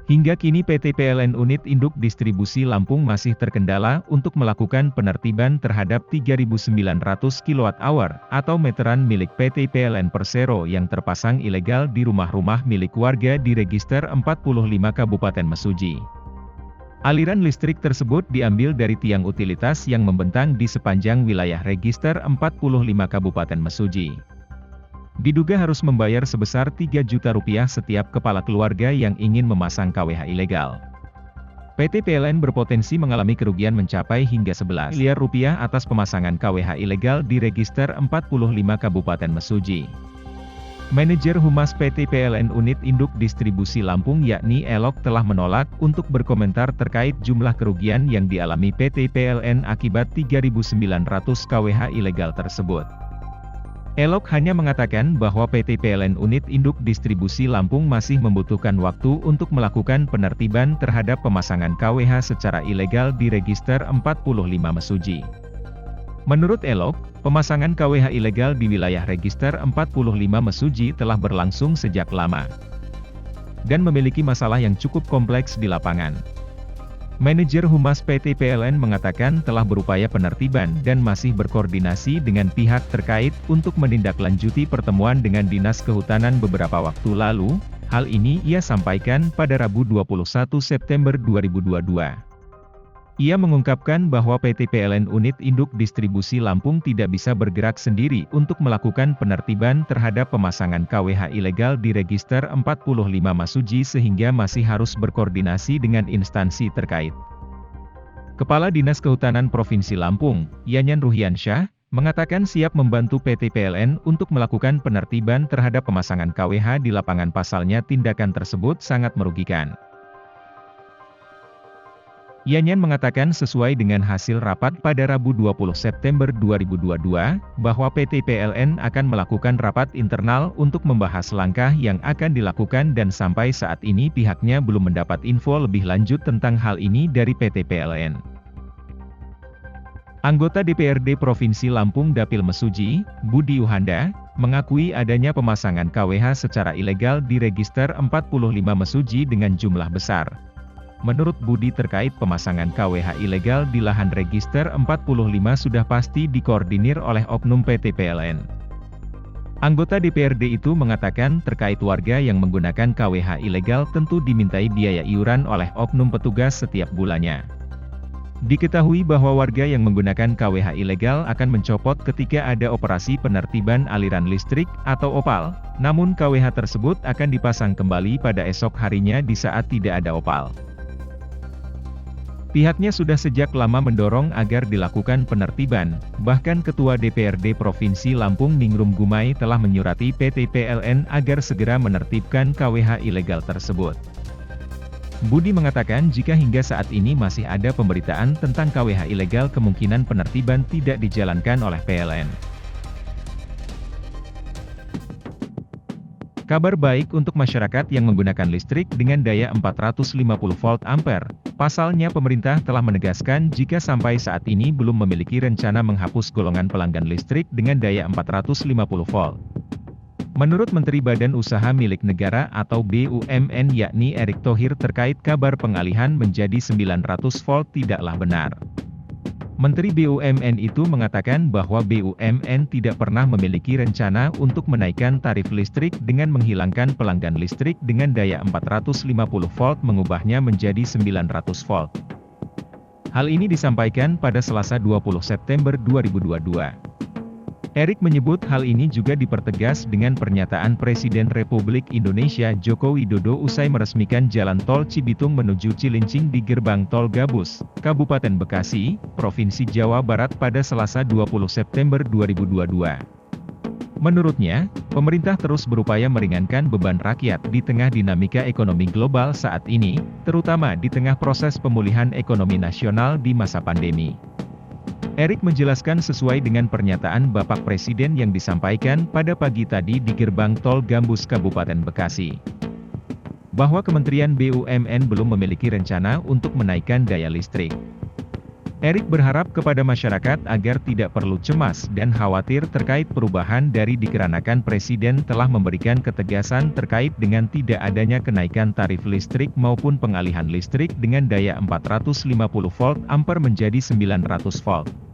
Hingga kini PT PLN Unit Induk Distribusi Lampung masih terkendala untuk melakukan penertiban terhadap 3.900 kWh atau meteran milik PT PLN Persero yang terpasang ilegal di rumah-rumah milik warga di Register 45 Kabupaten Mesuji. Aliran listrik tersebut diambil dari tiang utilitas yang membentang di sepanjang wilayah Register 45 Kabupaten Mesuji. Diduga harus membayar sebesar Rp3 juta setiap kepala keluarga yang ingin memasang KWH ilegal. PT PLN berpotensi mengalami kerugian mencapai hingga Rp11 miliar atas pemasangan KWH ilegal di Register 45 Kabupaten Mesuji. Manajer Humas PT PLN Unit Induk Distribusi Lampung yakni Elok telah menolak untuk berkomentar terkait jumlah kerugian yang dialami PT PLN akibat 3.900 KWH ilegal tersebut. Elok hanya mengatakan bahwa PT PLN Unit Induk Distribusi Lampung masih membutuhkan waktu untuk melakukan penertiban terhadap pemasangan KWH secara ilegal di Register 45 Mesuji. Menurut Elok, pemasangan KWH ilegal di wilayah Register 45 Mesuji telah berlangsung sejak lama dan memiliki masalah yang cukup kompleks di lapangan. Manajer Humas PT PLN mengatakan telah berupaya penertiban dan masih berkoordinasi dengan pihak terkait untuk menindaklanjuti pertemuan dengan Dinas Kehutanan beberapa waktu lalu. Hal ini ia sampaikan pada Rabu 21 September 2022. Ia mengungkapkan bahwa PT PLN Unit Induk Distribusi Lampung tidak bisa bergerak sendiri untuk melakukan penertiban terhadap pemasangan KWH ilegal di Register 45 Mesuji sehingga masih harus berkoordinasi dengan instansi terkait. Kepala Dinas Kehutanan Provinsi Lampung, Yanyan Ruhiansyah, mengatakan siap membantu PT PLN untuk melakukan penertiban terhadap pemasangan KWH di lapangan, pasalnya tindakan tersebut sangat merugikan. Yanyan mengatakan sesuai dengan hasil rapat pada Rabu 20 September 2022, bahwa PT PLN akan melakukan rapat internal untuk membahas langkah yang akan dilakukan dan sampai saat ini pihaknya belum mendapat info lebih lanjut tentang hal ini dari PT PLN. Anggota DPRD Provinsi Lampung Dapil Mesuji, Budi Yuhanda, mengakui adanya pemasangan KWH secara ilegal di Register 45 Mesuji dengan jumlah besar. Menurut Budi, terkait pemasangan KWH ilegal di lahan Register 45 sudah pasti dikoordinir oleh oknum PT PLN. Anggota DPRD itu mengatakan terkait warga yang menggunakan KWH ilegal tentu dimintai biaya iuran oleh oknum petugas setiap bulannya. Diketahui bahwa warga yang menggunakan KWH ilegal akan mencopot ketika ada operasi penertiban aliran listrik atau OPAL, namun KWH tersebut akan dipasang kembali pada esok harinya di saat tidak ada OPAL. Pihaknya sudah sejak lama mendorong agar dilakukan penertiban, bahkan Ketua DPRD Provinsi Lampung Ningrum Gumai telah menyurati PT PLN agar segera menertibkan KWH ilegal tersebut. Budi mengatakan jika hingga saat ini masih ada pemberitaan tentang KWH ilegal, kemungkinan penertiban tidak dijalankan oleh PLN. Kabar baik untuk masyarakat yang menggunakan listrik dengan daya 450 volt ampere. Pasalnya pemerintah telah menegaskan jika sampai saat ini belum memiliki rencana menghapus golongan pelanggan listrik dengan daya 450 volt. Menurut Menteri Badan Usaha Milik Negara atau BUMN yakni Erick Thohir, terkait kabar pengalihan menjadi 900 volt tidaklah benar. Menteri BUMN itu mengatakan bahwa BUMN tidak pernah memiliki rencana untuk menaikkan tarif listrik dengan menghilangkan pelanggan listrik dengan daya 450 volt mengubahnya menjadi 900 volt. Hal ini disampaikan pada Selasa 20 September 2022. Erick menyebut hal ini juga dipertegas dengan pernyataan Presiden Republik Indonesia Joko Widodo usai meresmikan jalan tol Cibitung menuju Cilincing di gerbang tol Gabus, Kabupaten Bekasi, Provinsi Jawa Barat pada Selasa 20 September 2022. Menurutnya, pemerintah terus berupaya meringankan beban rakyat di tengah dinamika ekonomi global saat ini, terutama di tengah proses pemulihan ekonomi nasional di masa pandemi. Erick menjelaskan sesuai dengan pernyataan Bapak Presiden yang disampaikan pada pagi tadi di gerbang tol Gambus Kabupaten Bekasi, bahwa Kementerian BUMN belum memiliki rencana untuk menaikkan daya listrik. Erik berharap kepada masyarakat agar tidak perlu cemas dan khawatir terkait perubahan dikarenakan Presiden telah memberikan ketegasan terkait dengan tidak adanya kenaikan tarif listrik maupun pengalihan listrik dengan daya 450 volt ampere menjadi 900 volt.